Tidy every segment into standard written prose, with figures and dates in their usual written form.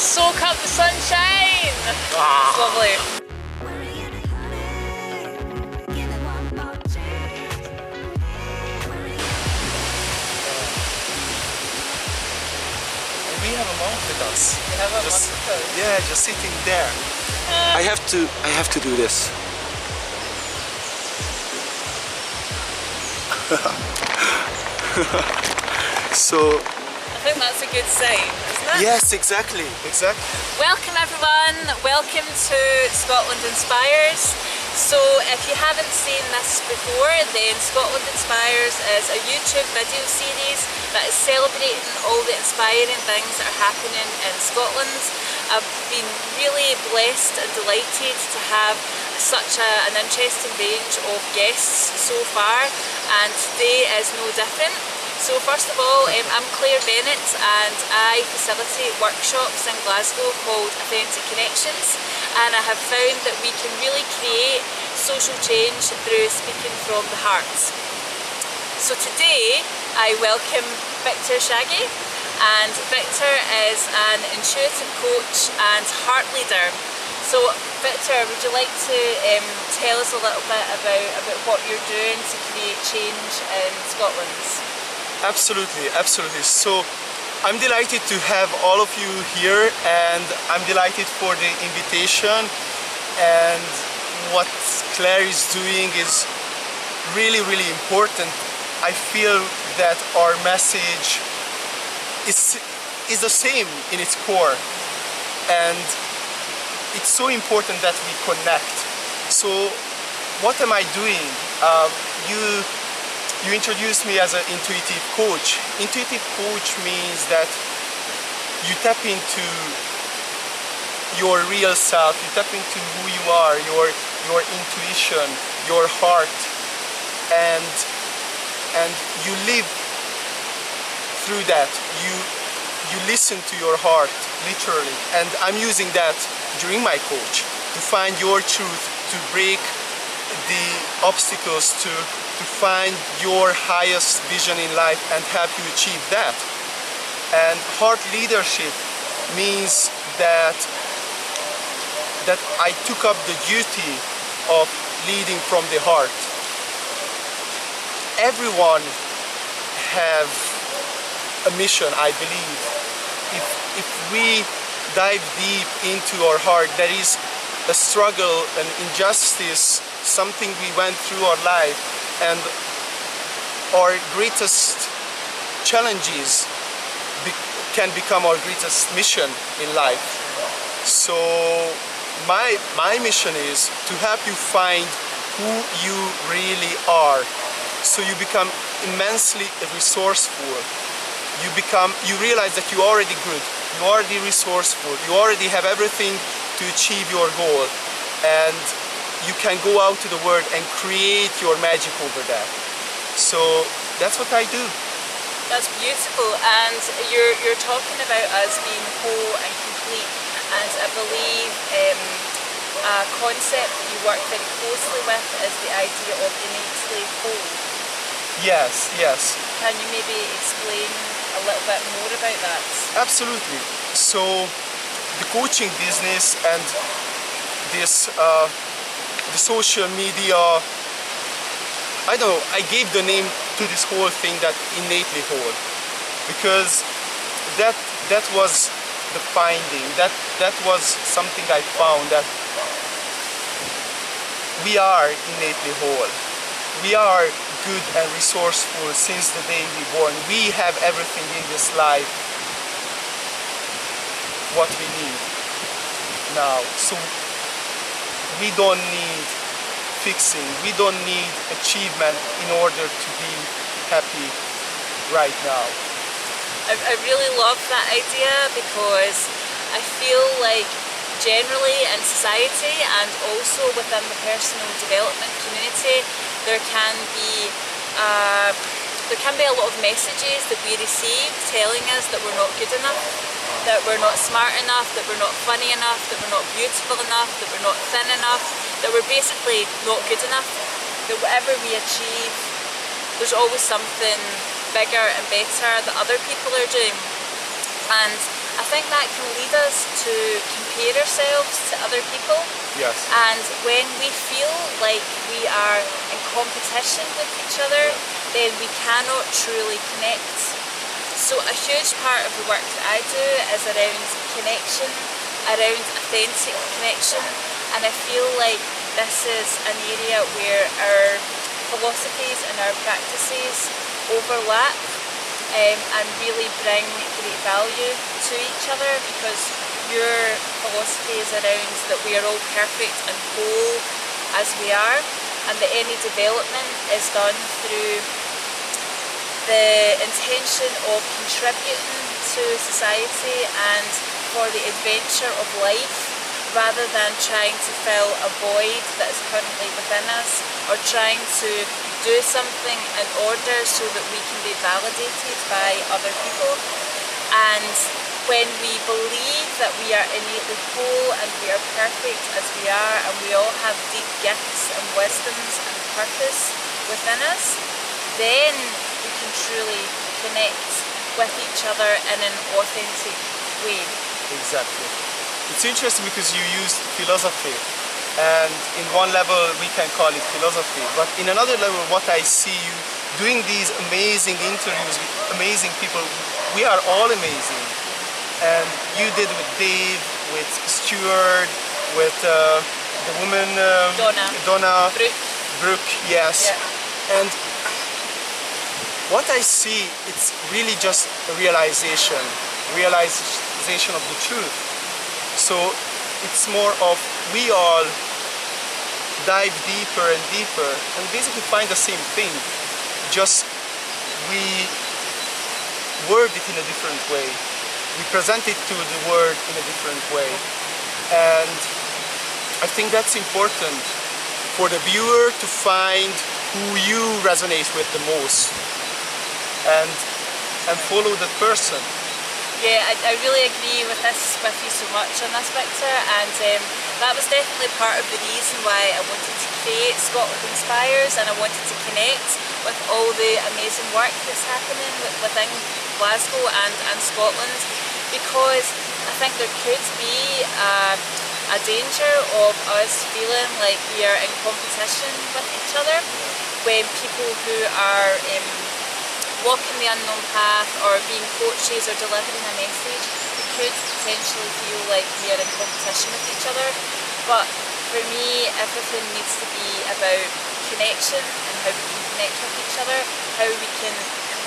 soak up the sunshine. It's lovely. We have a monk with us. We have a monk with us. Yeah, just sitting there. I have to do this. So I think that's a good sign, isn't it? yes, exactly. Welcome everyone, welcome to Scotland Inspires. So if you haven't seen this before, then Scotland Inspires is a YouTube video series that is celebrating all the inspiring things that are happening in Scotland. I've been really blessed and delighted to have such an interesting range of guests so far, and today is no different. So first of all, I'm Clare Bennett and I facilitate workshops in Glasgow called Authentic Connections, and I have found that we can really create social change through speaking from the heart. So today I welcome Viktor Saghy, and Viktor is an intuitive coach and heart leader. So Viktor, would you like to tell us a little bit about what you're doing to create change in Scotland? Absolutely. So I'm delighted to have all of you here, and I'm delighted for the invitation. And what Claire is doing is really important. I feel that our message is the same in its core, and it's so important that we connect. So what am I doing? You introduced me as an intuitive coach. Intuitive coach means that you tap into your real self, you tap into who you are, your intuition, your heart, and you live through that. You listen to your heart, literally. And I'm using that during my coach to find your truth, to break the obstacles, to find your highest vision in life and help you achieve that. And heart leadership means that I took up the duty of leading from the heart. Everyone have a mission, I believe. If we dive deep into our heart, there is a struggle, an injustice, something we went through our life, and our greatest challenges can become our greatest mission in life. So my mission is to help you find who you really are, so you become immensely resourceful. You realize that you're already good, you're already resourceful, you already have everything to achieve your goal, and you can go out to the world and create your magic over there. So that's what I do. That's beautiful, and you're talking about us being whole and complete, and I believe a concept that you work very closely with is the idea of innately whole. Yes. Can you maybe explain a little bit more about that? Absolutely. So the coaching business and this the social media, I don't know, I gave the name to this whole thing that Innately Whole, because that was the finding, that was something I found, that we are innately whole. We are good and resourceful since the day we were born. We have everything in this life what we need now. So we don't need fixing, we don't need achievement in order to be happy right now. I really love that idea, because I feel like generally in society and also within the personal development community, there can be a lot of messages that we receive telling us that we're not good enough, that we're not smart enough, that we're not funny enough, that we're not beautiful enough, that we're not thin enough, that we're basically not good enough, that whatever we achieve, there's always something bigger and better that other people are doing. And I think that can lead us to compare ourselves to other people. Yes. And when we feel like we are in competition with each other, then we cannot truly connect. So a huge part of the work that I do is around connection, around authentic connection, and I feel like this is an area where our philosophies and our practices overlap and really bring great value to each other, because your philosophy is around that we are all perfect and whole as we are, and that any development is done through the intention of contributing to society and for the adventure of life, rather than trying to fill a void that is currently within us, or trying to do something in order so that we can be validated by other people. And when we believe that we are innately whole and we are perfect as we are, and we all have deep gifts and wisdoms and purpose within us, then we can truly connect with each other in an authentic way. Exactly. It's interesting because you used philosophy, and in one level we can call it philosophy, but in another level what I see you doing these amazing interviews with amazing people. We are all amazing, and you did with Dave, with Stuart, with the woman Donna Brooke, yes. Yeah. And what I see, it's really just a realization of the truth. So it's more of we all dive deeper and deeper and basically find the same thing, just we word it in a different way. We present it to the world in a different way. And I think that's important for the viewer to find who you resonate with the most and follow the person. Yeah, I really agree with you so much on this, Victor, and that was definitely part of the reason why I wanted to create Scotland Inspires, and I wanted to connect with all the amazing work that's happening within Glasgow and Scotland, because I think there could be a danger of us feeling like we are in competition with each other when people who are walking the unknown path or being coaches or delivering a message, we could potentially feel like we are in competition with each other. But for me, everything needs to be about connection and how we can connect with each other, how we can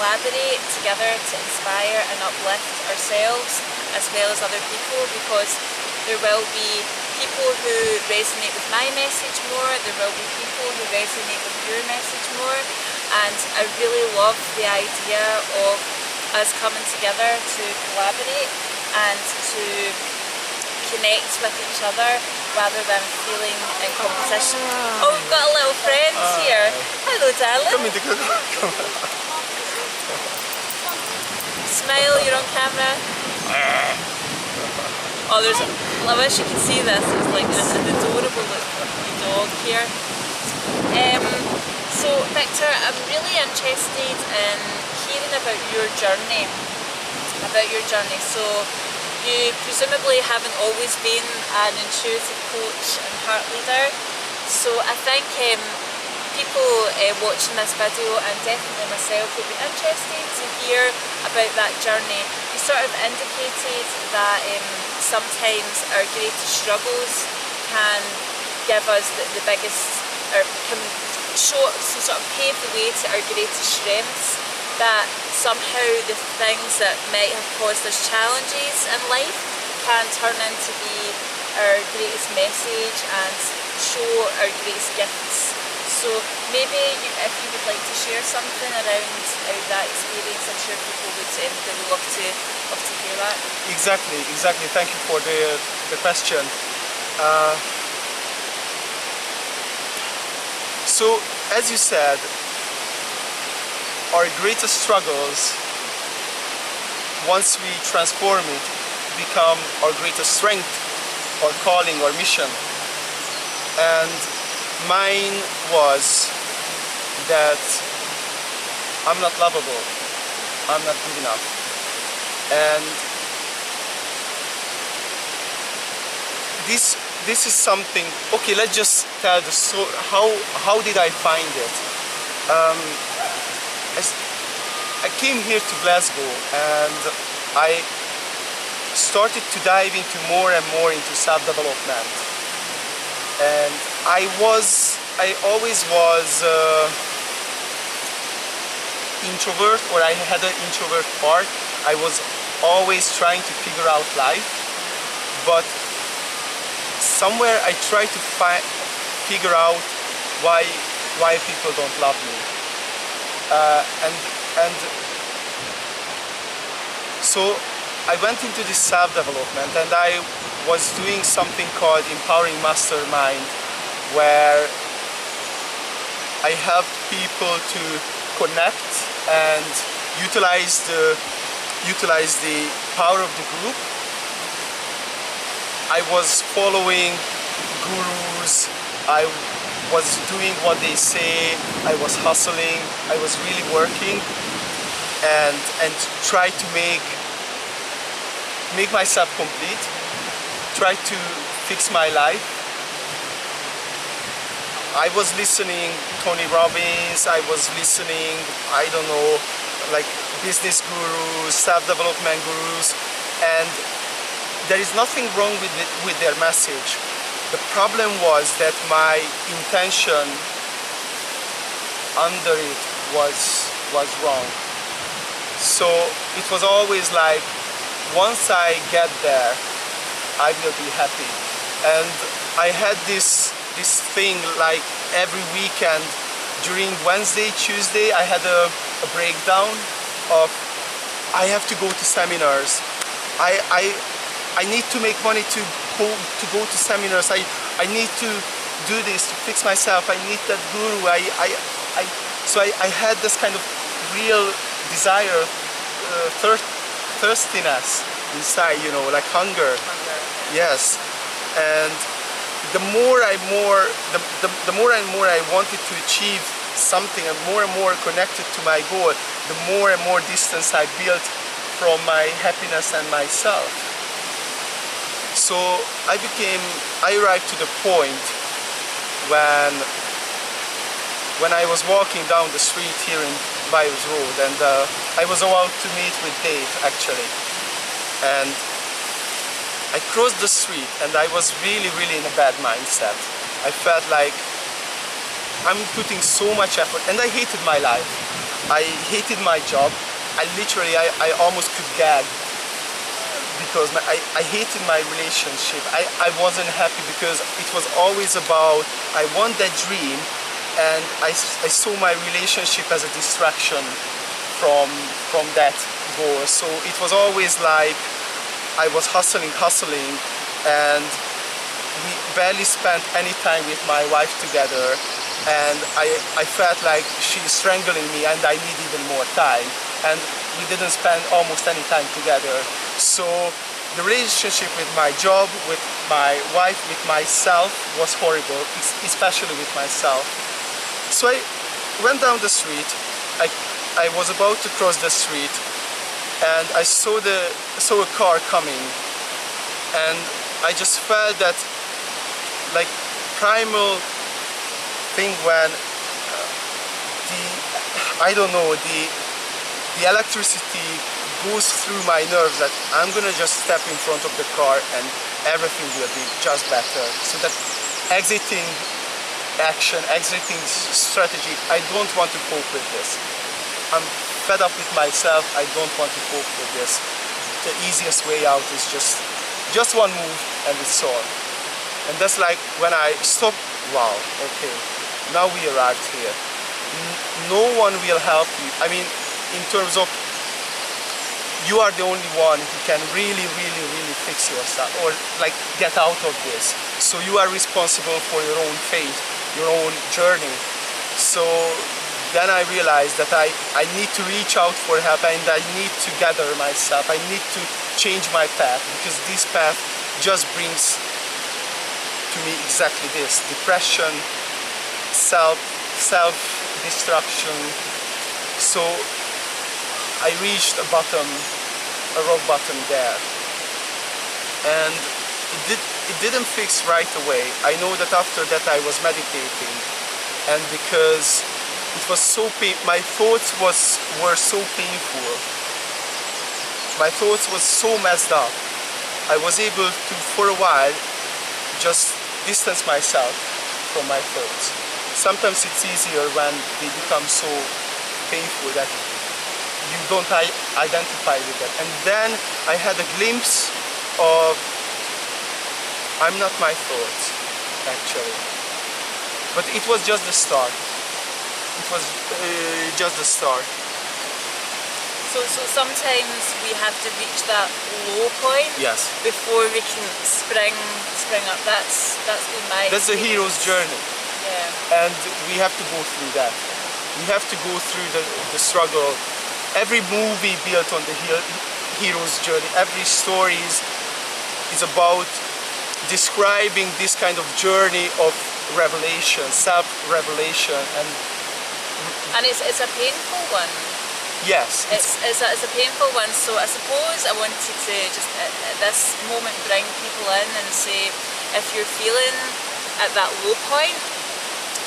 collaborate together to inspire and uplift ourselves as well as other people, because there will be people who resonate with my message more, there will be people who resonate with your message more, and I really love the idea of us coming together to collaborate and to connect with each other rather than feeling in competition. Oh, we've got a little friend here. Hello, darling. Come in the come. Smile, you're on camera. Oh, I wish you could see this. It's like an adorable little dog here. So, Victor, I'm really interested in hearing about your journey. So, you presumably haven't always been an intuitive coach and heart leader. So, I think people watching this video, and definitely myself, would be interested to hear about that journey. You sort of indicated that sometimes our greatest struggles can give us the biggest, or can sort of pave the way to our greatest strengths, that somehow the things that might have caused us challenges in life can turn into be our greatest message and show our greatest gifts. So maybe if you would like to share something around that experience, I'm sure people would really love to hear that. Exactly. Thank you for the question. So, as you said, our greatest struggles, once we transform it, become our greatest strength, our calling, our mission. And mine was that I'm not lovable, I'm not good enough. And this is something. Okay, let's just tell the story. How did I find it? I came here to Glasgow and I started to dive into more and more into self-development. And I always was introvert, or I had an introvert part. I was always trying to figure out life, but somewhere I try to figure out why people don't love me, and so I went into this self-development, and I was doing something called Empowering Mastermind, where I help people to connect and utilize the power of the group. I was following gurus, I was doing what they say, I was hustling, I was really working and try to make myself complete, try to fix my life. I was listening Tony Robbins, I was listening, I don't know, like business gurus, self-development gurus, and there is nothing wrong with their message. The problem was that my intention under it was wrong. So it was always like, once I get there, I will be happy. And I had this thing, like every weekend during Wednesday, Tuesday, I had a breakdown of, I have to go to seminars. I need to make money to go to seminars. I need to do this to fix myself. I need that guru. So I had this kind of real desire, thirstiness inside, you know, like hunger. Yes. And the more and more I wanted to achieve something, and more connected to my goal, the more and more distance I built from my happiness and myself. So I arrived to the point when I was walking down the street here in Byers Road, and I was about to meet with Dave actually, and I crossed the street and I was really in a bad mindset. I felt like I'm putting so much effort, and I hated my life. I hated my job. I almost could gag because I hated my relationship. I wasn't happy because it was always about, I want that dream, and I saw my relationship as a distraction from that goal. So it was always like I was hustling, and we barely spent any time with my wife together, and I felt like she's strangling me and I need even more time, and we didn't spend almost any time together. So the relationship with my job, with my wife, with myself was horrible, especially with myself. So I went down the street. I was about to cross the street, and I saw a car coming, and I just felt that like primal thing when the electricity goes through my nerves that I'm gonna just step in front of the car and everything will be just better. So that exiting action, exiting strategy, I don't want to cope with this. I'm fed up with myself, I don't want to cope with this. The easiest way out is just one move and it's solved. And that's like when I stop, wow, okay, now we arrived here. No one will help you. I mean, in terms of, you are the only one who can really fix yourself or like get out of this. So you are responsible for your own fate, your own journey. So then I realized that I need to reach out for help, and I need to gather myself. I need to change my path, because this path just brings to me exactly this: depression, self-destruction. So I reached a rock bottom there, and it didn't fix right away. I know that after that I was meditating, and because it was so my thoughts were so painful. My thoughts was so messed up. I was able to, for a while, just distance myself from my thoughts. Sometimes it's easier when they become so painful that you don't identify with them. And then I had a glimpse of I'm not my thoughts, actually. But it was just the start. It was just the start. So sometimes we have to reach that low point, Yes. before we can spring up. That's been my That's the hero's journey. Yeah. And we have to go through that. We have to go through the struggle. Every movie built on the hero's journey, every story is about describing this kind of journey of revelation, self-revelation, And it's a painful one. yes, It's a painful one. So I suppose I wanted to just at this moment bring people in and say, if you're feeling at that low point,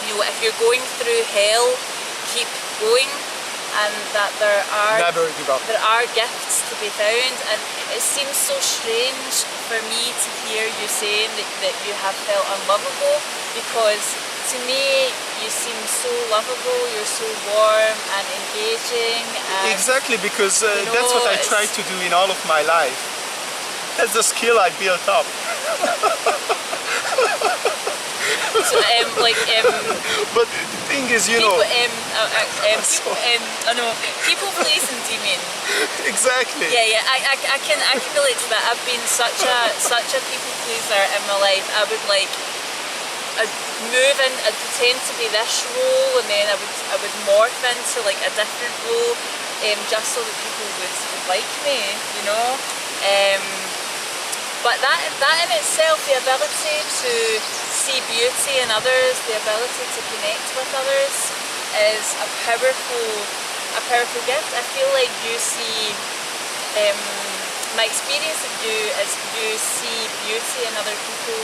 you know, if you're going through hell, keep going, and that there never give up. are gifts to be found. And it seems so strange for me to hear you saying that you have felt unlovable, because to me you seem so lovable, you're so warm and engaging. And Exactly, because you that's what know, I try to do in all of my life. That's the skill I built up. so, But the thing is, you know, people pleasing, do you mean? exactly. Yeah, I can relate to that. I've been such a people pleaser in my life. I would I'd move in, I'd pretend to be this role, and then I would morph into like a different role, just so that people would like me, you know. But that in itself, the ability to see beauty in others, the ability to connect with others, is a powerful gift. I feel like you see, my experience of you is you see beauty in other people,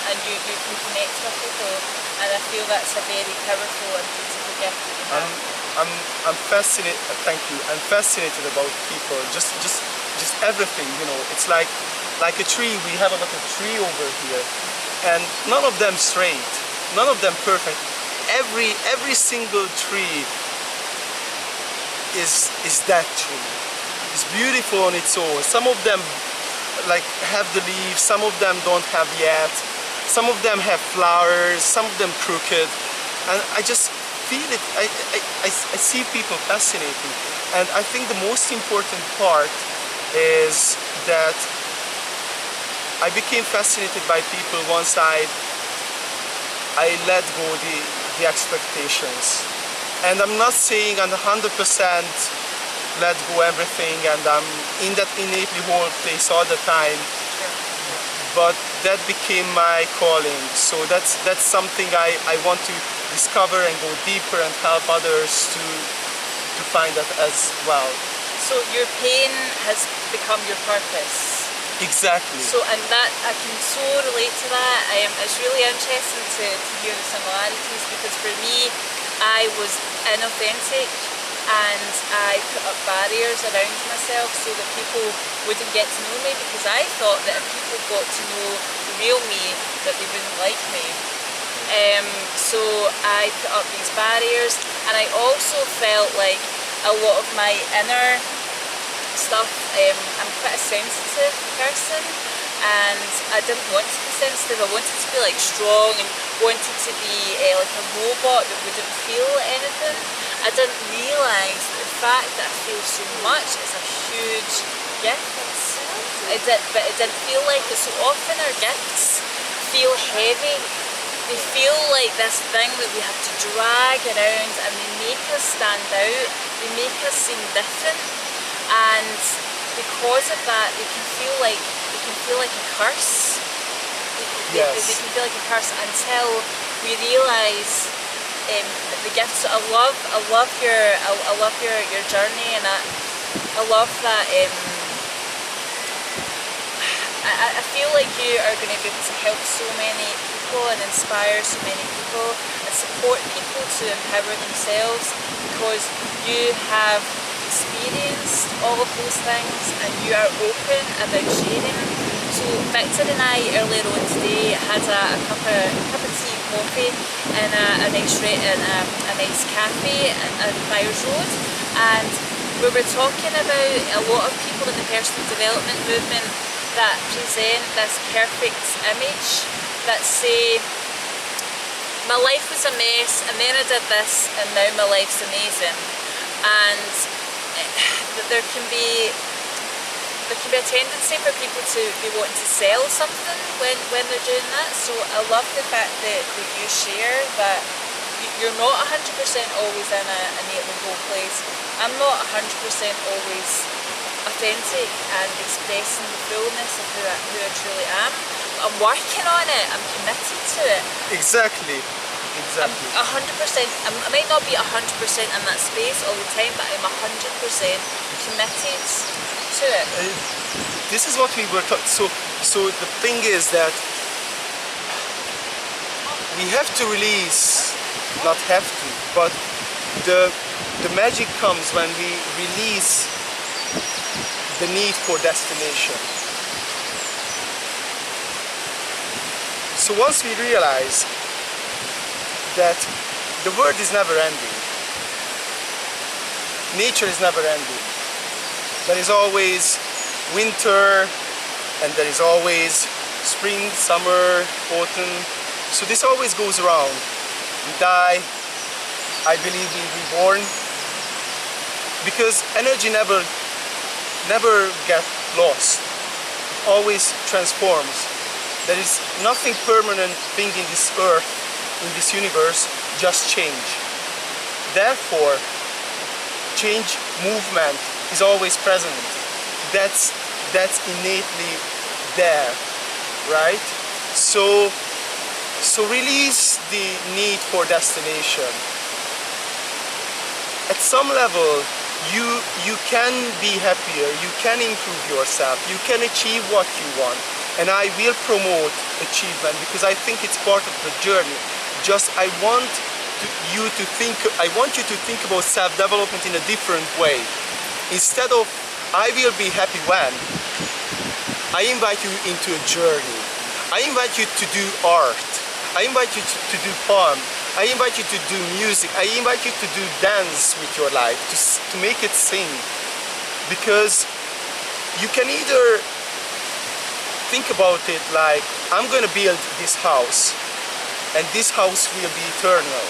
and you can connect with people, and I feel that's a very powerful and beautiful gift that you have. I'm fascinated. Thank you. I'm fascinated about people. Just everything. You know, it's like a tree. We have a lot of tree over here, and none of them straight, none of them perfect. Every single tree is that tree. It's beautiful on its own. Some of them like have the leaves. Some of them don't have yet. Some of them have flowers. Some of them crooked, and I just feel it. I see people fascinating, and I think the most important part is that I became fascinated by people once I let go the expectations. And I'm not saying I'm 100% let go everything and I'm in that innately whole place all the time, but that became my calling. So that's something I want to discover and go deeper and help others to find that as well. So your pain has become your purpose. Exactly. So, and that I can so relate to that. It's really interesting to hear the similarities, because for me, I was inauthentic and I put up barriers around myself so that people wouldn't get to know me, because I thought that if people got to know the real me, that they wouldn't like me. So I put up these barriers, and I also felt like a lot of my inner stuff, I'm quite a sensitive person, and I didn't want to be sensitive. I wanted to be like strong and wanted to be like a robot that wouldn't feel anything. I didn't realise that the fact that I feel so much is a huge gift. But it didn't feel like it. So often our gifts feel heavy. They feel like this thing that we have to drag around, and they make us stand out. They make us seem different. And because of that, they can feel like a curse. They can feel like a curse until we realise the gifts. So I love your journey, and I love that. I feel like you are going to be able to help so many people and inspire so many people and support people to empower themselves, because you have experienced all of those things and you are open about sharing. So Victor and I earlier on today had a cup of tea and coffee in a nice cafe at Byres Road, and we were talking about a lot of people in the personal development movement that present this perfect image that say, my life was a mess and then I did this and now my life's amazing. And there can be a tendency for people to be wanting to sell something when they're doing that. So I love the fact that you share that you're not 100% always in an innately whole place. I'm not 100% always authentic and expressing the fullness of who I truly am. But I'm working on it. I'm committed to it. Exactly. I'm 100%. I might not be 100% in that space all the time, but I'm 100% committed to it. This is what we were talking. So the thing is that we have to release, not have to, but the magic comes when we release the need for destination. So once we realize that the world is never ending, nature is never ending, there is always winter and there is always spring, summer, autumn, so this always goes around. We die, I believe we reborn, because energy never gets lost, it always transforms. There is nothing permanent thing in this earth, in this universe, just change. Therefore, change movement is always present. That's innately there, right? So release the need for destination. At some level, you can be happier, you can improve yourself, you can achieve what you want. And I will promote achievement because I think it's part of the journey. Just I want you to think about self-development in a different way. Instead of I will be happy when, I invite you into a journey. I invite you to do art. I invite you to do poem. I invite you to do music. I invite you to do dance with your life, to make it sing. Because you can either think about it like, I'm going to build this house, and this house will be eternal.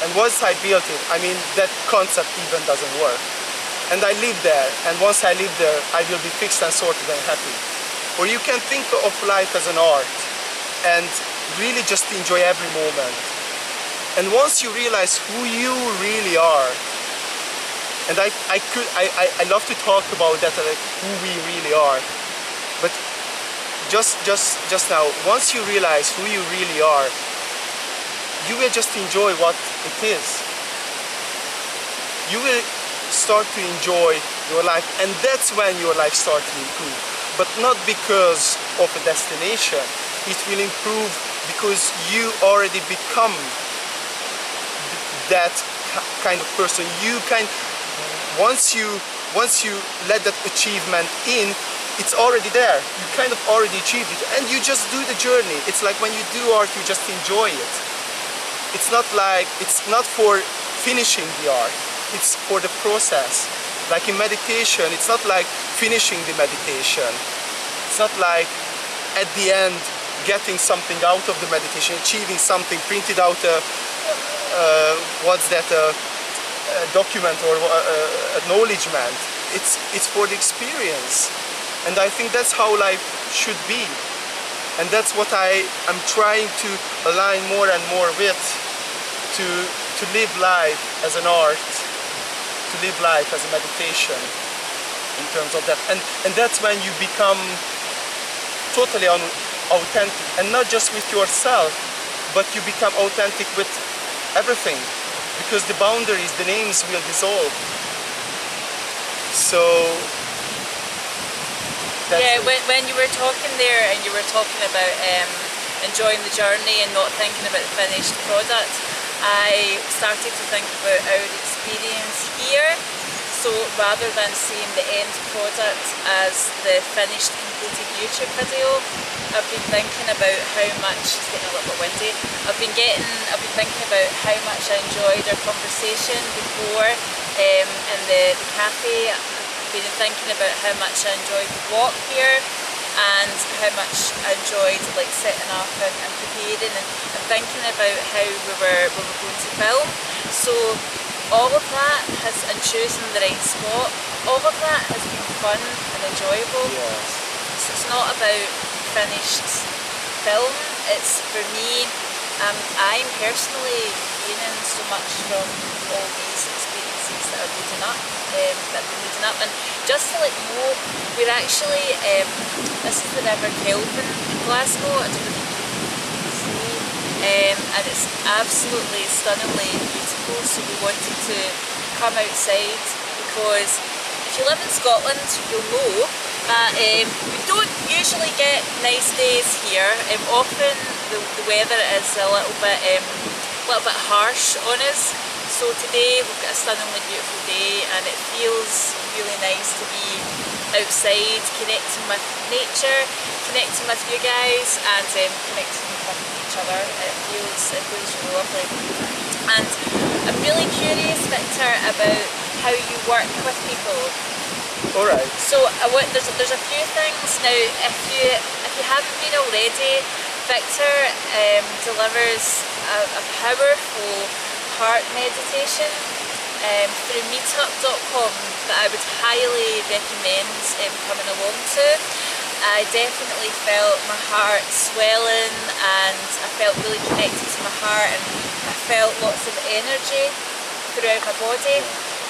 And once I built it, I mean, that concept even doesn't work. And I live there, and once I live there, I will be fixed and sorted and happy. Or you can think of life as an art, and really just enjoy every moment. And once you realize who you really are, and I love to talk about that, like who we really are, but just now, once you realize who you really are, you will just enjoy what it is. You will start to enjoy your life, and that's when your life starts to improve. But not because of a destination. It will improve because you already become that kind of person. Once you let that achievement in, it's already there. You kind of already achieved it, and you just do the journey. It's like when you do art, you just enjoy it. It's not for finishing the art. It's for the process. Like in meditation, it's not like finishing the meditation. It's not like at the end getting something out of the meditation, achieving something, printed out a document or acknowledgement. It's for the experience. And I think that's how life should be. And that's what I am trying to align more and more with, to live life as an art, to live life as a meditation in terms of that. And that's when you become totally authentic, and not just with yourself, but you become authentic with everything, because the boundaries, the names will dissolve. So Yeah, it. when you were talking there and you were talking about enjoying the journey and not thinking about the finished product, I started to think about our experience here. So rather than seeing the end product as the finished completed YouTube video, I've been thinking about how much, it's getting a little bit windy, I've been thinking about how much I enjoyed our conversation before in the cafe. I've been thinking about how much I enjoyed the walk here and how much I enjoyed like sitting up and preparing and thinking about how we were going to film. So all of that and choosing the right spot, all of that has been fun and enjoyable. Yes. So it's not about finished film, it's for me, I'm personally gaining so much from all these experiences that are leading up, and just to let you know, we're actually, this is the River Kelvin in Glasgow, I don't know if you can see, and it's absolutely stunningly beautiful, so we wanted to come outside because if you live in Scotland you'll know that we don't usually get nice days here. Often the weather is a little bit harsh on us. So today we've got a stunningly beautiful day and it feels really nice to be outside, connecting with nature, connecting with you guys and connecting with each other. It feels really lovely. And I'm really curious, Victor, about how you work with people. All right. So there's a few things now. If you haven't been already, Victor delivers a powerful heart meditation through meetup.com that I would highly recommend coming along to. I definitely felt my heart swelling and I felt really connected to my heart and I felt lots of energy throughout my body.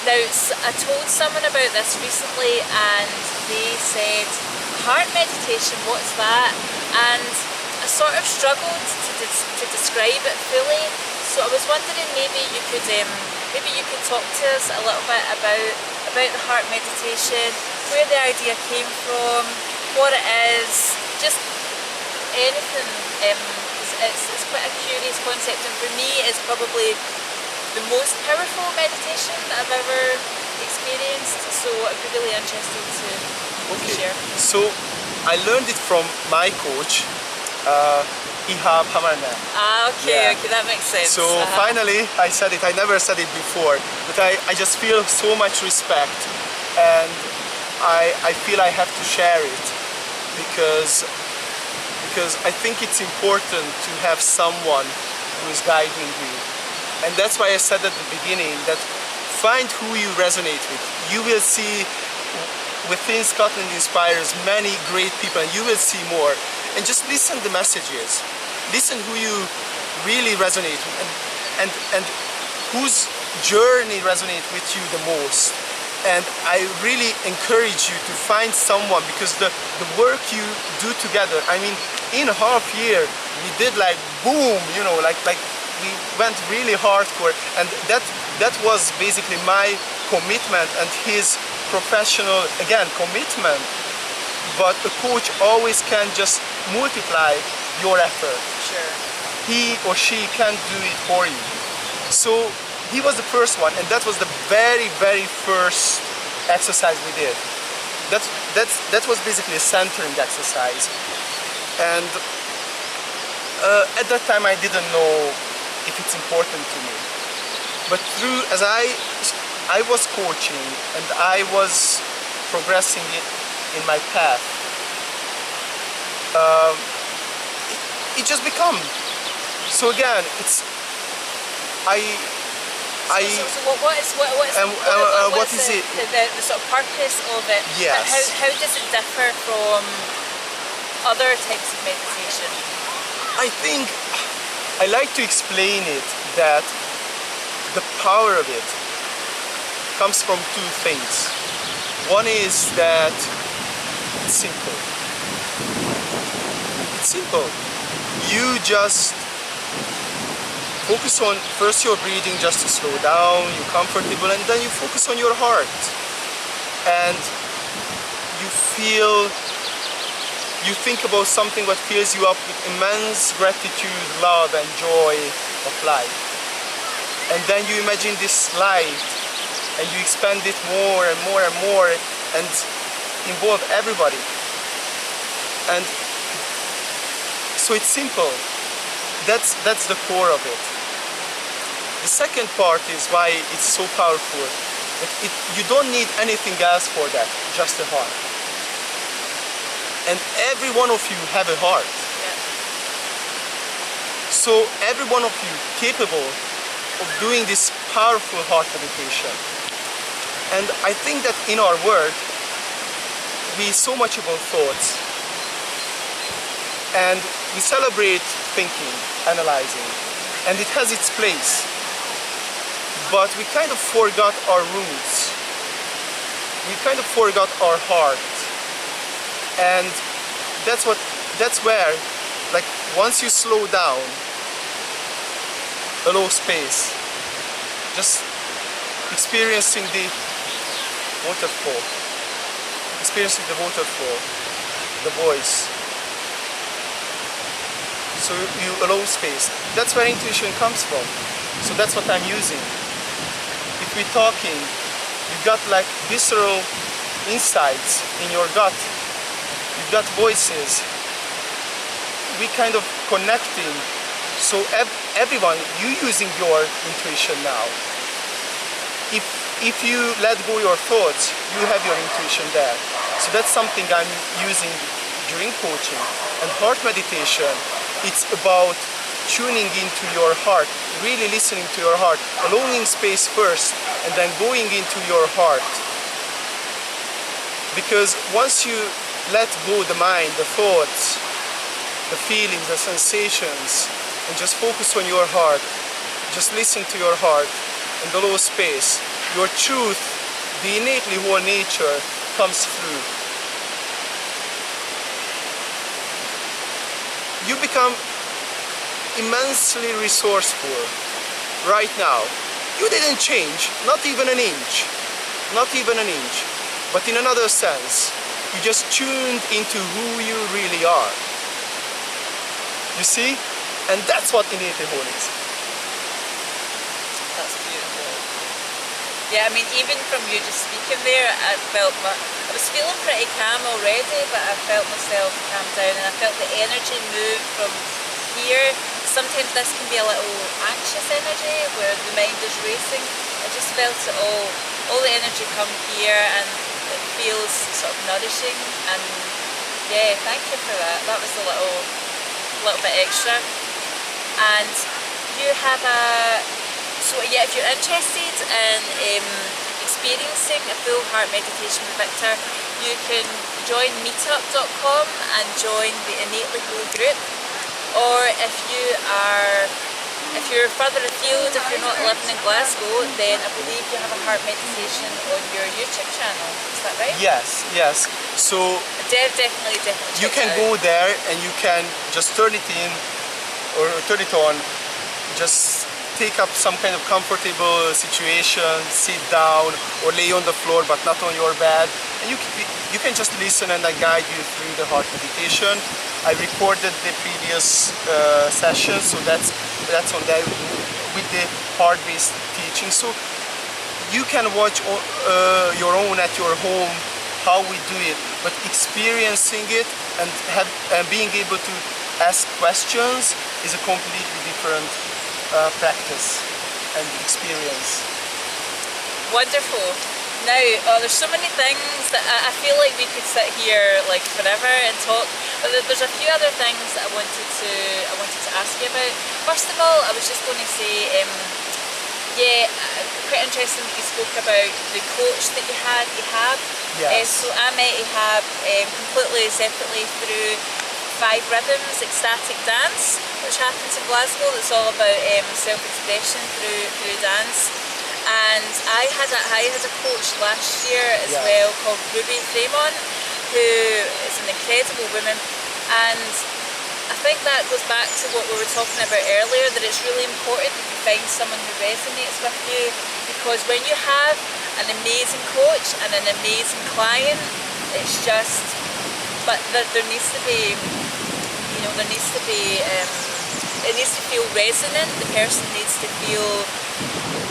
Now, I told someone about this recently and they said, heart meditation, what's that? And I sort of struggled to describe it fully, so I was wondering maybe you could talk to us a little bit about the heart meditation, where the idea came from, what it is, just anything. It's quite a curious concept and for me it's probably the most powerful meditation that I've ever experienced, so I'd be really interested to share. So I learned it from my coach, Ihab Hamarna. Okay, that makes sense. So finally I said it. I never said it before, but I just feel so much respect and I feel I have to share it because I think it's important to have someone who is guiding you. And that's why I said at the beginning that find who you resonate with. You will see within Scotland Inspires many great people and you will see more. And just listen the messages. Listen who you really resonate with and whose journey resonates with you the most. And I really encourage you to find someone because the work you do together, I mean, in a half year, we did like boom, you know, like we went really hardcore, and that was basically my commitment and his professional, again, commitment. But a coach always can just multiply your effort. Sure. He or she can't do it for you. So he was the first one, and that was the very first exercise we did. That was basically a centering exercise. And at that time I didn't know if it's important to me. But as I was coaching and I was progressing in my path, it just become. So again, it's So what is it? The sort of purpose of it? Yes. How does it differ from other types of meditation? I think I like to explain it that the power of it comes from two things. One is that it's simple. It's simple. You just focus on first your breathing just to slow down, you're comfortable, and then you focus on your heart. And you feel you think about something that fills you up with immense gratitude, love, and joy of life. And then you imagine this light, and you expand it more and more and more, and involve everybody. And so it's simple. That's the core of it. The second part is why it's so powerful. You don't need anything else for that, just a heart. And every one of you have a heart. Yeah. So every one of you capable of doing this powerful heart meditation. And I think that in our world, we so much about thoughts. And we celebrate thinking, analyzing, and it has its place. But we kind of forgot our roots. We kind of forgot our heart. And that's where, like, once you slow down, allow space, just experiencing the waterfall, the voice. So you allow space. That's where intuition comes from. So that's what I'm using. If we're talking, you've got like visceral insights in your gut. You've got voices. We kind of connecting. So everyone, you using your intuition now. If you let go your thoughts, you have your intuition there. So that's something I'm using during coaching. And heart meditation, it's about tuning into your heart, really listening to your heart, allowing space first, and then going into your heart. Because once you let go the mind, the thoughts, the feelings, the sensations, and just focus on your heart, just listen to your heart, and allow space, your truth, the innately whole nature comes through. You become immensely resourceful right now. You didn't change, not even an inch. Not even an inch. But in another sense, you just tuned into who you really are. You see? And that's what innately whole is. That's beautiful. Yeah, I mean, even from you just speaking there, I was feeling pretty calm already, but I felt myself calm down, and I felt the energy move from here. Sometimes this can be a little anxious energy where the mind is racing. I just felt it all the energy come here, and it feels sort of nourishing. And yeah, thank you for that. That was a little bit extra. And you have so yeah, if you're interested in experiencing a full heart meditation with Viktor, you can join meetup.com and join the Innately Whole group. Or if you're further afield, if you're not living in Glasgow, then I believe you have a heart meditation on your YouTube channel. Is that right? Yes. So definitely. you can go there and you can just turn it in or turn it on. Just take up some kind of comfortable situation, sit down or lay on the floor but not on your bed, and you can just listen and I guide you through the heart meditation. I recorded the previous session, so that's on there with the heart-based teaching. So you can watch your own at your home how we do it, but experiencing it and being able to ask questions is a completely different practice and experience. Wonderful. Now, there's so many things that I feel like we could sit here like forever and talk, but there's a few other things that I wanted to ask you about. First of all, I was just going to say, quite interesting that you spoke about the coach that you have. Yes. So I met Ihab completely separately through 5 Rhythms ecstatic dance, which happens in Glasgow. That's all about self-expression through dance. And I had a coach last year as well called Ruby Fremon, who is an incredible woman. And I think that goes back to what we were talking about earlier, that it's really important that you find someone who resonates with you, because when you have an amazing coach and an amazing client, it's just but there needs to be, there needs to be, it needs to feel resonant. The person needs to feel,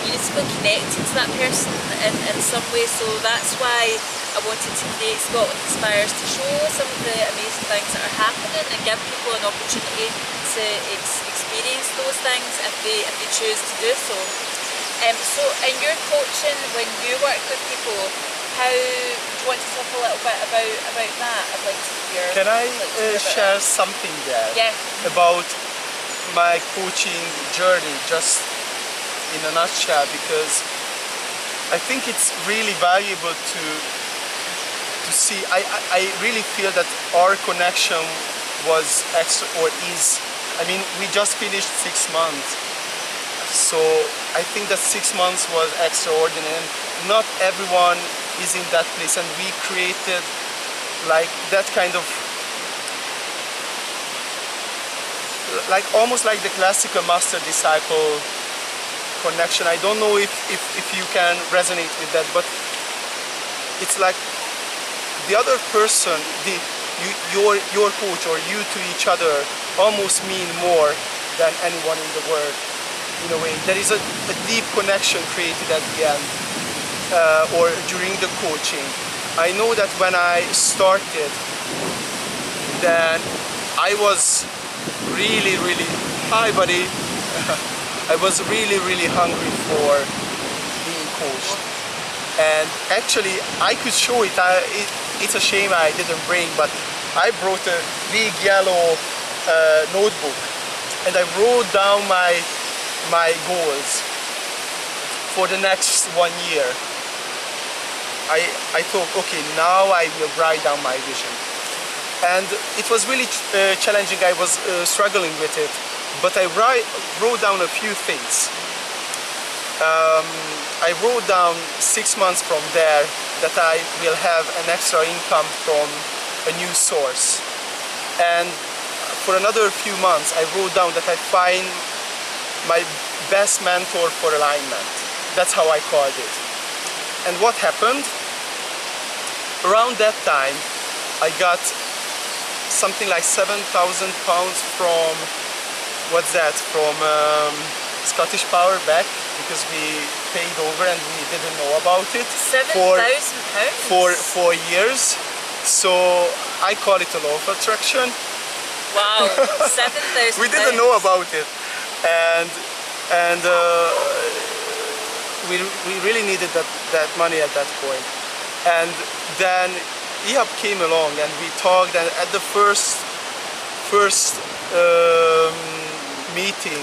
you need to feel connected to that person in some way. So that's why I wanted to create Scotland Inspires, to show some of the amazing things that are happening and give people an opportunity to experience those things if they choose to do so. So in your coaching, when you work with people, how do you want to talk a little bit about that? I'd like to hear. Can I share something there? Yeah. About my coaching journey, just in a nutshell, because I think it's really valuable to see. I really feel that our connection was extra, or is. I mean, we just finished 6 months, so I think that 6 months was extraordinary. And not everyone is in that place, and we created like that kind of, like almost like the classical master-disciple connection. I don't know if you can resonate with that, but it's like the other person, your coach or you to each other almost mean more than anyone in the world, in a way. There is a deep connection created at the end, or during the coaching. I know that when I started, then I was really, hi buddy, I was really hungry for being coached. And actually I could show it. It's a shame I didn't bring, but I brought a big yellow notebook, and I wrote down my goals for the next 1 year. I thought, okay, now I will write down my vision. And it was really challenging. I was struggling with it, but I wrote down a few things. I wrote down 6 months from there that I will have an extra income from a new source. And for another few months, I wrote down that I find my best mentor for alignment. That's how I called it. And what happened? Around that time, I got something like £7,000 from, what's that? From Scottish Power back, because we paid over and we didn't know about it. £7,000? For 4 years. So I call it a law of attraction. Wow, £7,000. We didn't know about it, and we really needed that money at that point. And then Ihab came along and we talked, and at the first meeting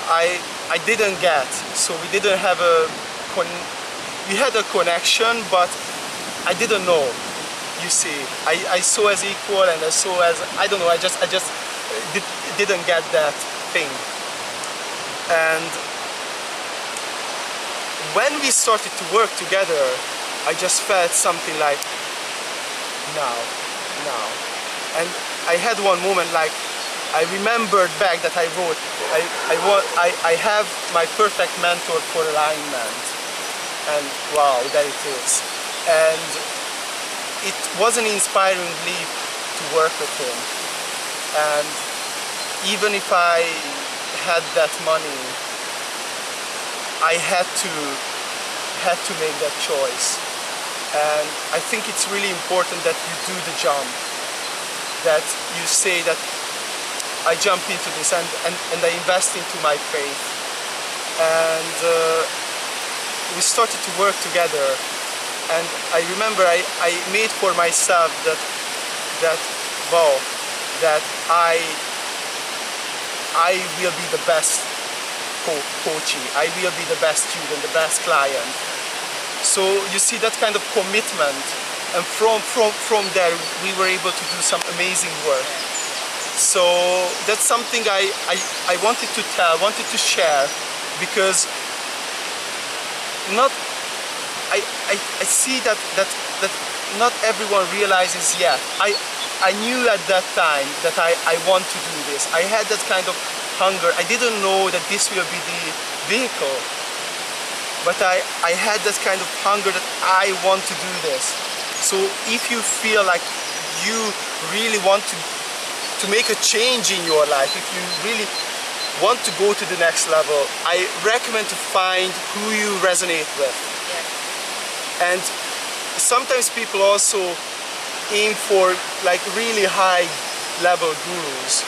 I didn't get, so we didn't have we had a connection, but I didn't know. You see, I saw as equal, and I saw as, I don't know, I just didn't get that thing. And when we started to work together, I just felt something like, now. And I had one moment, like, I remembered back that I wrote, I have my perfect mentor for alignment. And wow, there it is. And it was an inspiring leap to work with him. And even if I had that money, I had to make that choice. And I think it's really important that you do the jump, that you say that I jump into this and I invest into my faith. And we started to work together. And I remember I made for myself that vow that I will be the best coachee, I will be the best student, the best client. So you see that kind of commitment, and from there we were able to do some amazing work. So that's something I wanted to tell, wanted to share, because I see that not everyone realizes yet. I knew at that time that I want to do this. I had that kind of hunger. I didn't know that this will be the vehicle, but I had that kind of hunger that I want to do this. So if you feel like you really want to make a change in your life, if you really want to go to the next level, I recommend to find who you resonate with. Yeah. And sometimes people also aim for like really high level gurus.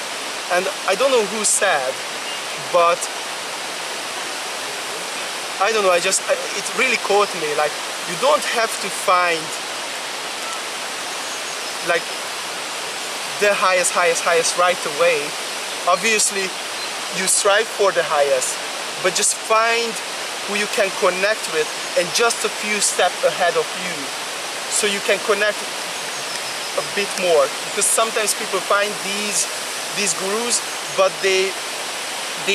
And I don't know who said, but I don't know, it really caught me. Like, you don't have to find like the highest right away. Obviously, you strive for the highest, but just find who you can connect with and just a few steps ahead of you, so you can connect a bit more. Because sometimes people find these gurus, but they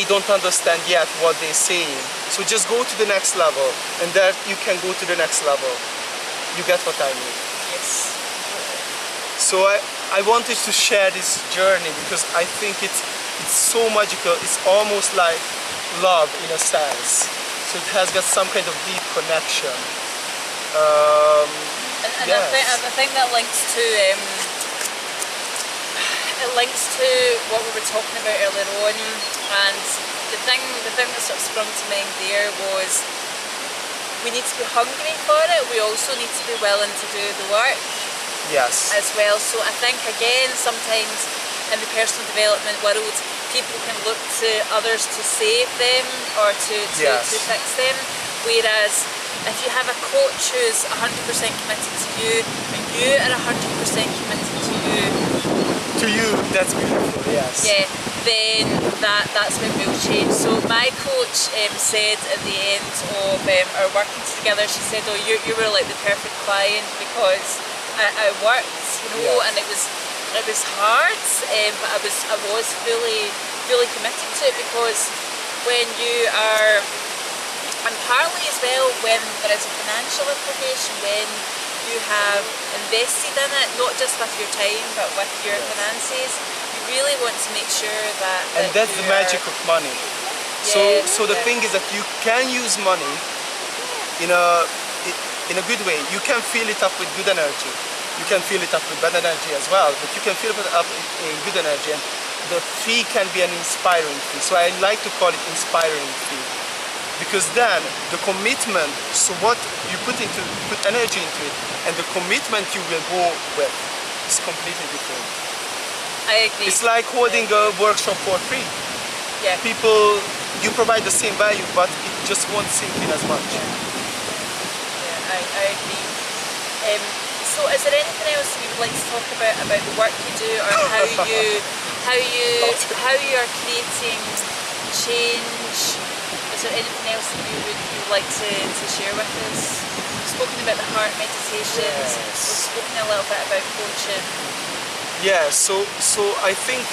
don't understand yet what they're saying. So just go to the next level, and there you can go to the next level. You get what I mean? Yes. So I wanted to share this journey because I think it's so magical. It's almost like love in a sense. So it has got some kind of deep connection. And yes. I think that links to what we were talking about earlier on, and the thing that sort of sprung to mind there was we need to be hungry for it. We also need to be willing to do the work. Yes. As well. So I think again, sometimes in the personal development world, people can look to others to save them or to fix them. Whereas if you have a coach who's 100% committed to you, and you are 100% committed to you. To you, that's beautiful, yes. Yeah, then that's when we'll change. So my coach said at the end of our working together, she said, oh, you were like the perfect client because I worked, and it was hard, but I was fully committed to it, because when you are, and partly as well when there is a financial implication, when you have invested in it, not just with your time but with your finances, you really want to make sure that and that's the magic of money. So the thing is that you can use money in a good way. You can fill it up with good energy. You can fill it up with bad energy as well, but you can fill it up in good energy, and the fee can be an inspiring fee. So I like to call it inspiring fee, because then the commitment, so what you put energy into it, and the commitment you will go with is completely different. I agree. It's like holding a workshop for free. Yeah. People, you provide the same value, but it just won't sink in as much. Yeah, I agree. So is there anything else that you would like to talk about the work you do, or how you are creating change? Is there anything else that you would like to share with us? We've spoken about the heart meditations, we've spoken a little bit about coaching. Yeah, so I think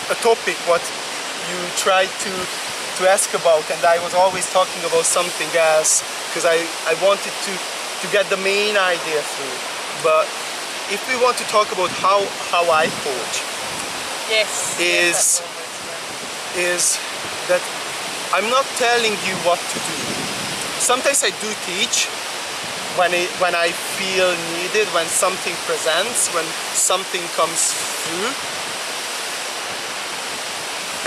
a topic what you tried to ask about, and I was always talking about something else because I wanted to get the main idea through. But if we want to talk about how I coach, is that I'm not telling you what to do. Sometimes I do teach when I feel needed, when something presents, when something comes through.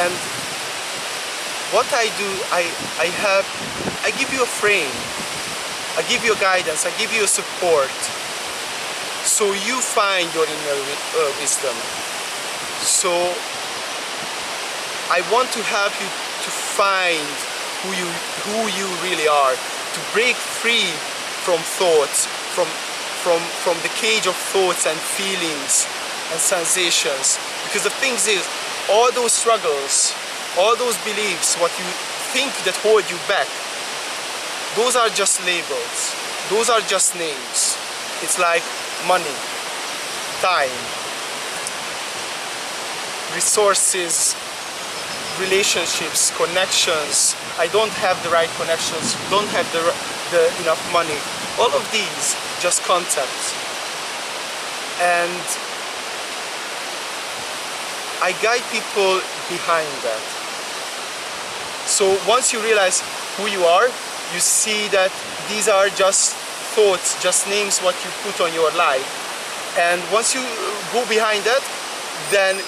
And what I do, I give you a frame, I give you a guidance, I give you a support, so you find your inner wisdom. So I want to help you to find who you really are, to break free from thoughts, from the cage of thoughts and feelings and sensations. Because the thing is, all those struggles, all those beliefs, what you think that hold you back, those are just labels, those are just names. It's like money, time, resources, relationships, connections. I don't have the right connections, don't have the enough money. All of these just concepts. And I guide people behind that. So once you realize who you are, you see that these are just thoughts, just names what you put on your life. And once you go behind that, then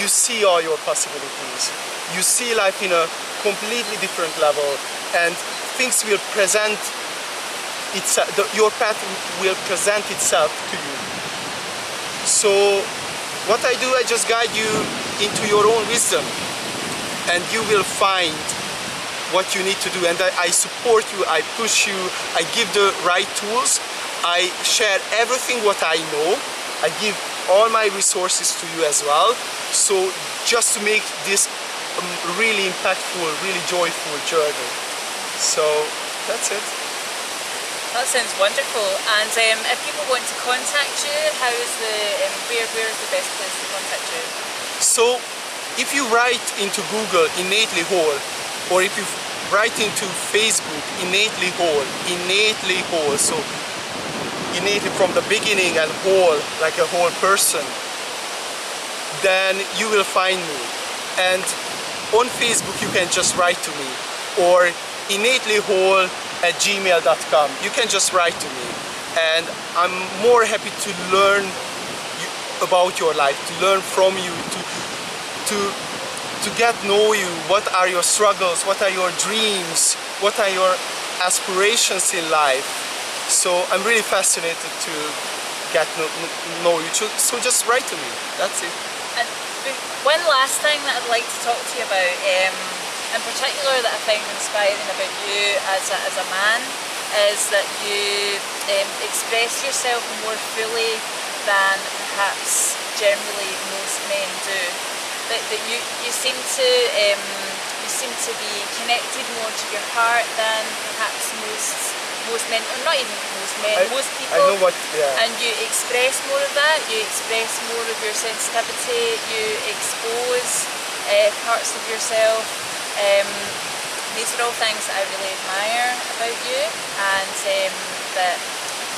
you see all your possibilities. You see life in a completely different level, and things will present itself, your path will present itself to you. So what I do, I just guide you into your own wisdom, and you will find what you need to do. And I support you, I push you, I give the right tools, I share everything what I know, I give all my resources to you as well. So just to make this really impactful, really joyful journey. So that's it. That sounds wonderful. And if people want to contact you, how is where is the best place to contact you? So if you write into Google Innately Whole, or if you write into Facebook Innately Whole, so innately from the beginning and whole, like a whole person, then you will find me. And on Facebook you can just write to me, or innatelyWhole@gmail.com. You can just write to me, and I'm more happy to learn about your life, to learn from you, to get know you. What are your struggles? What are your dreams? What are your aspirations in life? So I'm really fascinated to get know you. So just write to me. That's it. And one last thing that I'd like to talk to you about, in particular, that I find inspiring about you as a man, is that you express yourself more fully than perhaps generally most men do. That you seem to be connected more to your heart than perhaps most men, or not even most men, most people. I know what, yeah. And you express more of that, you express more of your sensitivity, you expose parts of yourself. These are all things that I really admire about you, and that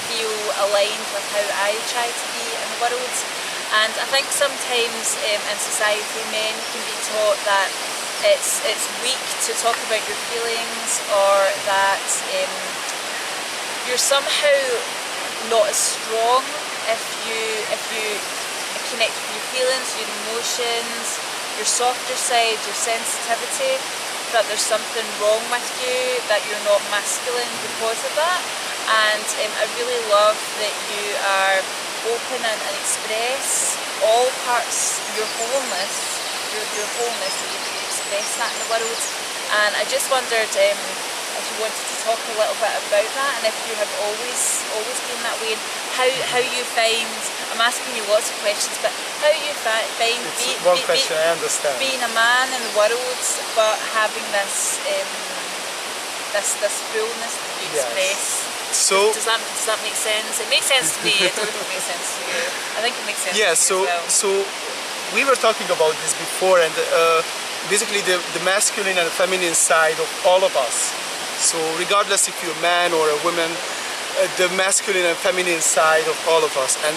feel aligned with how I try to be in the world. And I think sometimes in society men can be taught that it's weak to talk about your feelings, or that you're somehow not as strong if you connect with your feelings, your emotions, your softer side, your sensitivity, that there's something wrong with you, that you're not masculine because of that. And I really love that you are open and express all parts, your wholeness, your wholeness, that you express that in the world. And I just wondered if you wanted to talk a little bit about that, and if you have always been that way, and how you find, I'm asking you lots of questions, but how you find question, I understand. Being a man in the world, but having this this fullness that you express. So does that make sense? It makes sense to me. I don't know if it makes sense to you. I think it makes sense to you as well. So we were talking about this before, and basically the masculine and the feminine side of all of us. So regardless if you're a man or a woman, the masculine and feminine side of all of us. And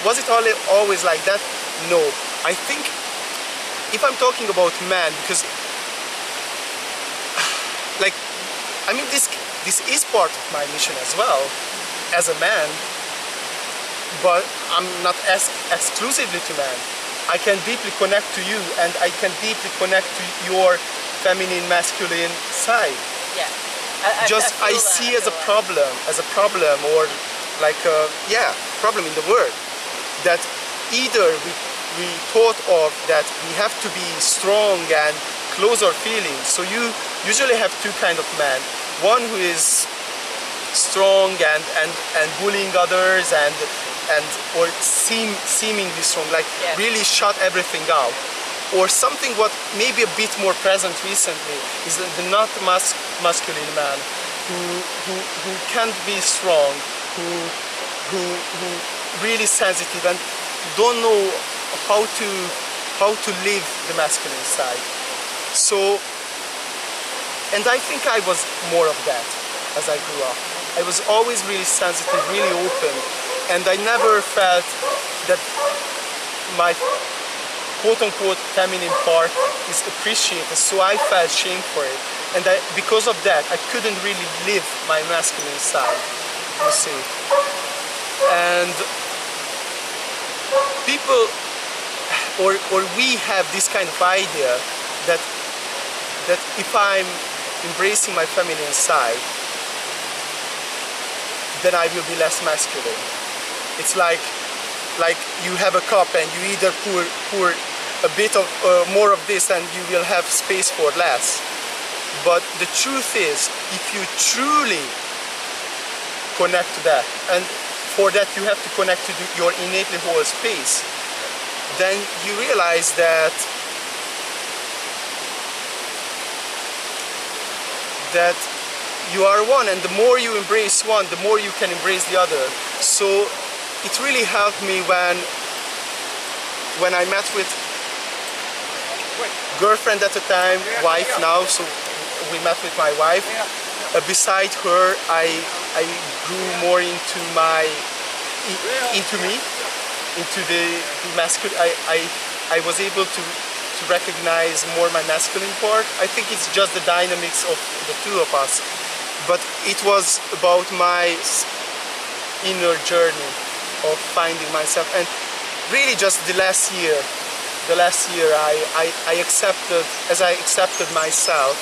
was it always like that? No. I think if I'm talking about man, because like, I mean, this is part of my mission as well, as a man, but I'm not exclusively to man. I can deeply connect to you, and I can deeply connect to your feminine, masculine side. Yeah. I see as a problem, or like problem in the world, that either we thought of that we have to be strong and close our feelings. So you usually have two kind of men. One who is strong and bullying others and or seemingly strong, like really shut everything out. Or something what maybe a bit more present recently is the not masculine man who can't be strong, who really sensitive and don't know how to live the masculine side. So, and I think I was more of that as I grew up. I was always really sensitive, really open, and I never felt that my quote-unquote feminine part is appreciated, so I felt shame for it. And because of that, I couldn't really live my masculine side, you see. And people, or we have this kind of idea that if I'm embracing my feminine side, then I will be less masculine. It's like you have a cup and you either pour a bit of more of this and you will have space for less. But the truth is, if you truly connect to that, and for that you have to connect to your innately whole space, then you realize that you are one, and the more you embrace one, the more you can embrace the other. So it really helped me when I met with girlfriend at the time, wife now, so we met with my wife. Beside her, I grew more into the masculine. I was able to recognize more my masculine part. I think it's just the dynamics of the two of us, but it was about my inner journey of finding myself. And really just the last year I accepted, as I accepted myself,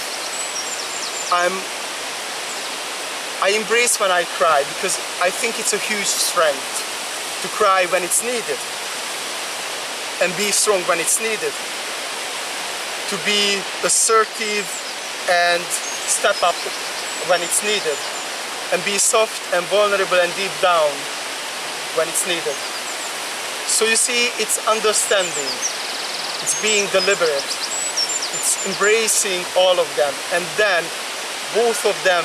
I embrace when I cry, because I think it's a huge strength to cry when it's needed and be strong when it's needed, to be assertive and step up when it's needed, and be soft and vulnerable and deep down when it's needed. So you see, it's understanding, it's being deliberate, it's embracing all of them, and then both of them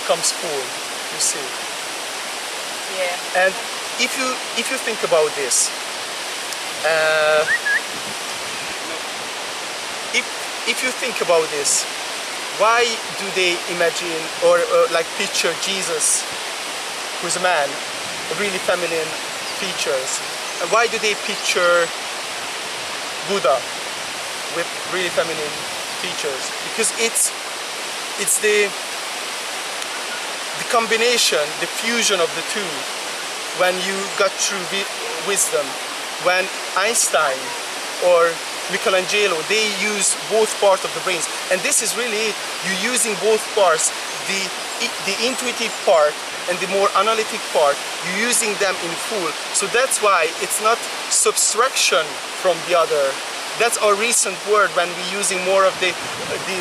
comes full, you see. Yeah. And if you think about this, if you think about this, why do they imagine or like picture Jesus, who's a man, really feminine features? And why do they picture Buddha with really feminine features? Because it's the combination, the fusion of the two. When you got true wisdom, when Einstein or Michelangelo, they use both parts of the brains, and this is really it. You're using both parts, the intuitive part and the more analytic part. You're using them in full. So that's why it's not subtraction from the other. That's our recent word when we're using more of the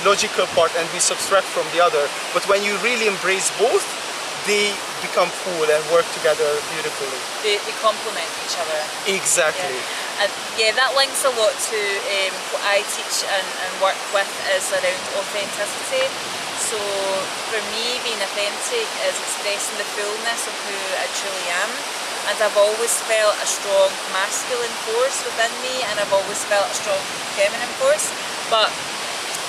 logical part and we subtract from the other. But when you really embrace both, they become full and work together beautifully. They complement each other. Exactly. Yeah. And yeah, that links a lot to what I teach and work with is around authenticity. So for me, being authentic is expressing the fullness of who I truly am. And I've always felt a strong masculine force within me, and I've always felt a strong feminine force, but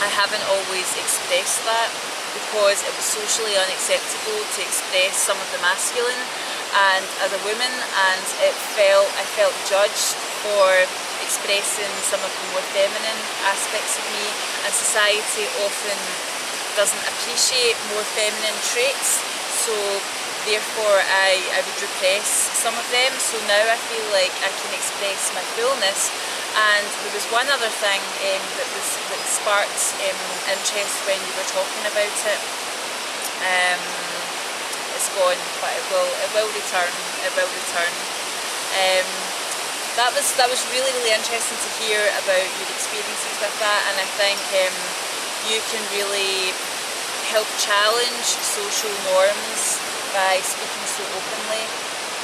I haven't always expressed that because it was socially unacceptable to express some of the masculine and as a woman, and I felt judged for expressing some of the more feminine aspects of me, and society often doesn't appreciate more feminine traits, so therefore I would repress some of them. So now I feel like I can express my fullness. And there was one other thing that sparked interest when you were talking about it. It's gone, but it will return. It will return. That was really interesting to hear about your experiences with that, and I think you can really help challenge social norms by speaking so openly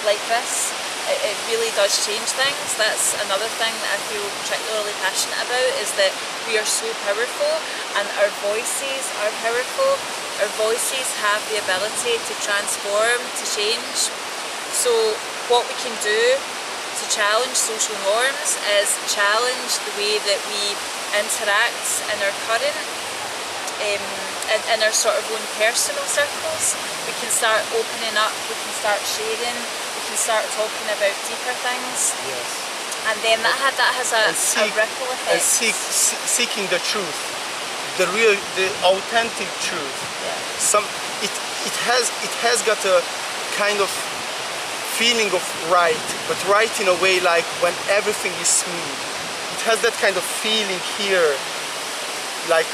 like this. It really does change things. That's another thing that I feel particularly passionate about, is that we are so powerful and our voices are powerful. Our voices have the ability to transform, to change. So what we can do to challenge social norms is challenge the way that we interact in our current in our sort of own personal circles. We can start opening up, we can start sharing, we can start talking about deeper things. Yes. And then that has a ripple effect. And seeking the truth, the authentic truth. Yeah. It has got a kind of feeling of right, but right in a way like when everything is smooth. It has that kind of feeling here, like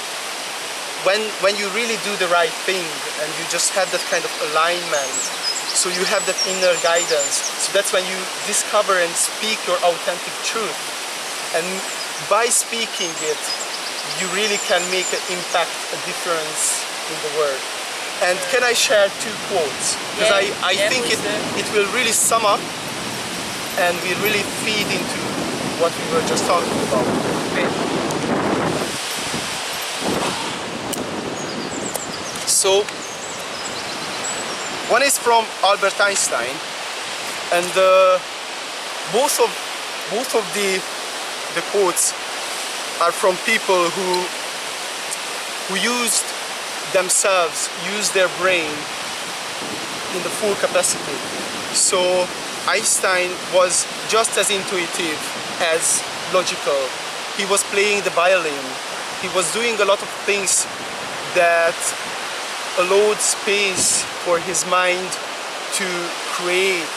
when you really do the right thing and you just have that kind of alignment, so you have that inner guidance. So that's when you discover and speak your authentic truth. And by speaking it, you really can make an impact, a difference in the world. And can I share 2 quotes? Because I think it will really sum up and will really feed into what we were just talking about. Okay. So, one is from Albert Einstein, and both of the quotes are from people who used themselves, used their brain in the full capacity. So Einstein was just as intuitive as logical. He was playing the violin. He was doing a lot of things that allowed space for his mind to create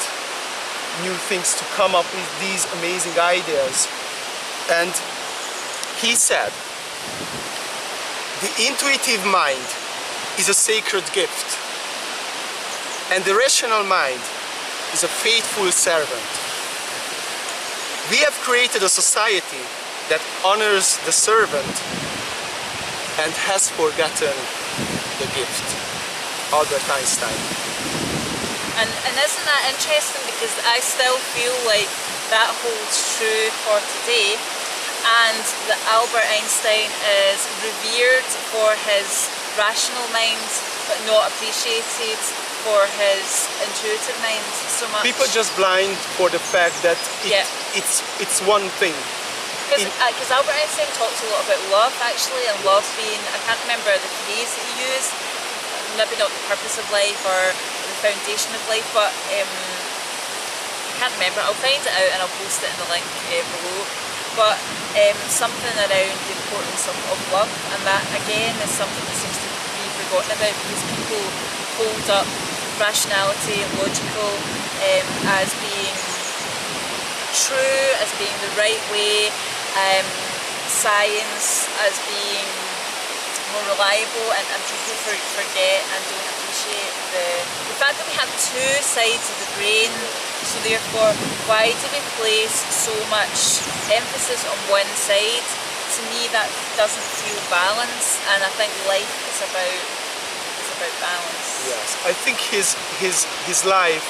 new things, to come up with these amazing ideas. And he said, the intuitive mind is a sacred gift, and the rational mind is a faithful servant. We have created a society that honors the servant and has forgotten the gift. Albert Einstein. And isn't that interesting, because I still feel like that holds true for today, and that Albert Einstein is revered for his rational mind but not appreciated for his intuitive mind so much. People just blind for the fact that it's one thing. Because Albert Einstein talks a lot about love, actually, and love being, I can't remember the phrase that he used, maybe not the purpose of life or the foundation of life, but I can't remember. I'll find it out and I'll post it in the link below. But something around the importance of love, and that again is something that seems to be forgotten about, because people hold up rationality and logical as being true, as being the right way, science as being more reliable, and people forget and don't appreciate the fact that we have 2 sides of the brain. So therefore, why do we place so much emphasis on one side? To me, that doesn't feel balanced, and I think life is about balance. Yes, I think his life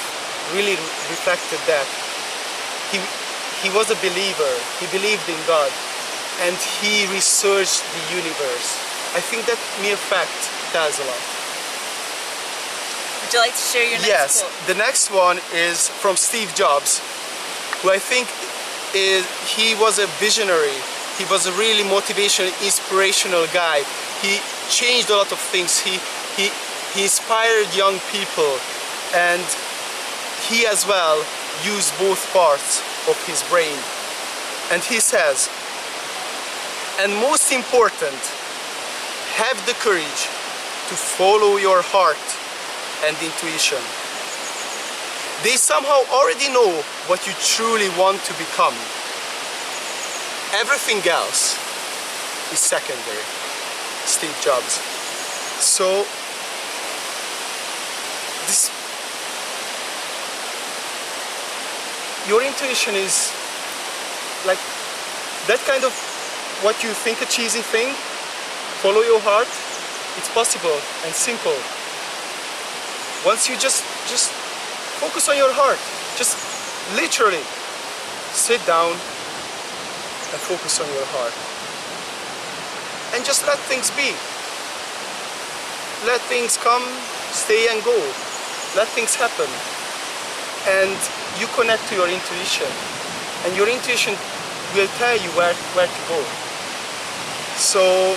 really reflected that. He was a believer. He believed in God, and he researched the universe. I think that mere fact tells a lot. Would you like to share your next quote? Yes, the next one is from Steve Jobs, who I think he was a visionary. He was a really motivational, inspirational guy. He changed a lot of things. He inspired young people, and he as well used both parts of his brain. And he says, and most important, have the courage to follow your heart and intuition. They somehow already know what you truly want to become. Everything else is secondary. Steve Jobs. So your intuition is like that kind of what you think a cheesy thing. Follow your heart. It's possible and simple. Once you just focus on your heart, just literally sit down and focus on your heart, and just let things be. Let things come, stay and go. Let things happen, and you connect to your intuition, and your intuition will tell you where to go. So,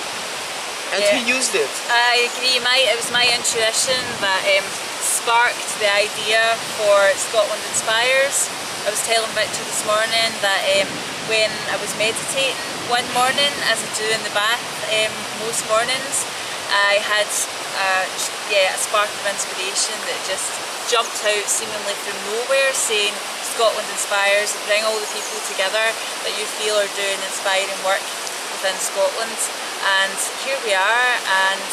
and he used it. I agree. It was my intuition that sparked the idea for Scotland Inspires. I was telling Victor this morning that when I was meditating one morning, as I do in the bath most mornings, I had a spark of inspiration that just jumped out seemingly from nowhere, saying Scotland inspires, bring all the people together that you feel are doing inspiring work within Scotland, and here we are. And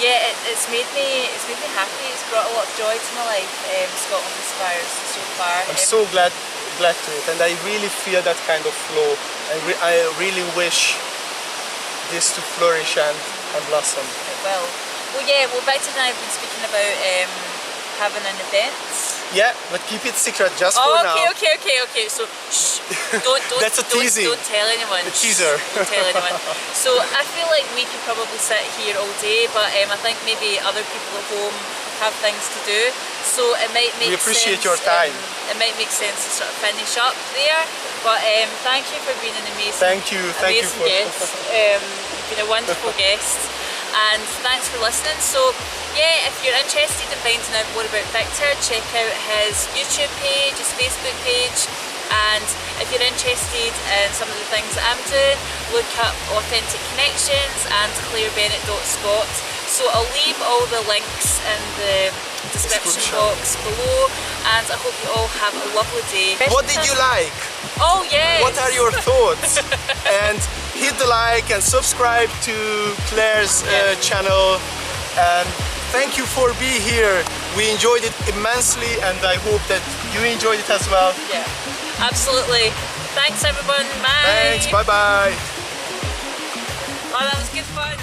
yeah, it's made me happy. It's brought a lot of joy to my life. Scotland inspires so far. I'm so glad to it, and I really feel that kind of flow. I really wish this to flourish and blossom. It will. Well, yeah. Well, Viktor and I have been speaking about having an event. Yeah, but keep it secret just for now. Okay. So, shh, don't. That's a teasing. Don't tell anyone. A teaser. Don't tell anyone. So I feel like we could probably sit here all day, but I think maybe other people at home have things to do. So it might make sense. We appreciate your time. It might make sense to sort of finish up there. But thank you for being an amazing. Thank you for guest. You've been a wonderful guest. And thanks for listening. So yeah, if you're interested in finding out more about Viktor, check out his YouTube page, his Facebook page, and if you're interested in some of the things that I'm doing, look up Authentic Connections and clarebennett.scot. So I'll leave all the links in the description box below, and I hope you all have a lovely day. What did you like? Oh yes! What are your thoughts? And hit the like and subscribe to Clare's channel, and thank you for being here. We enjoyed it immensely, and I hope that you enjoyed it as well. Yeah, absolutely. Thanks everyone. Bye. Thanks. Bye bye. Oh, that was good fun.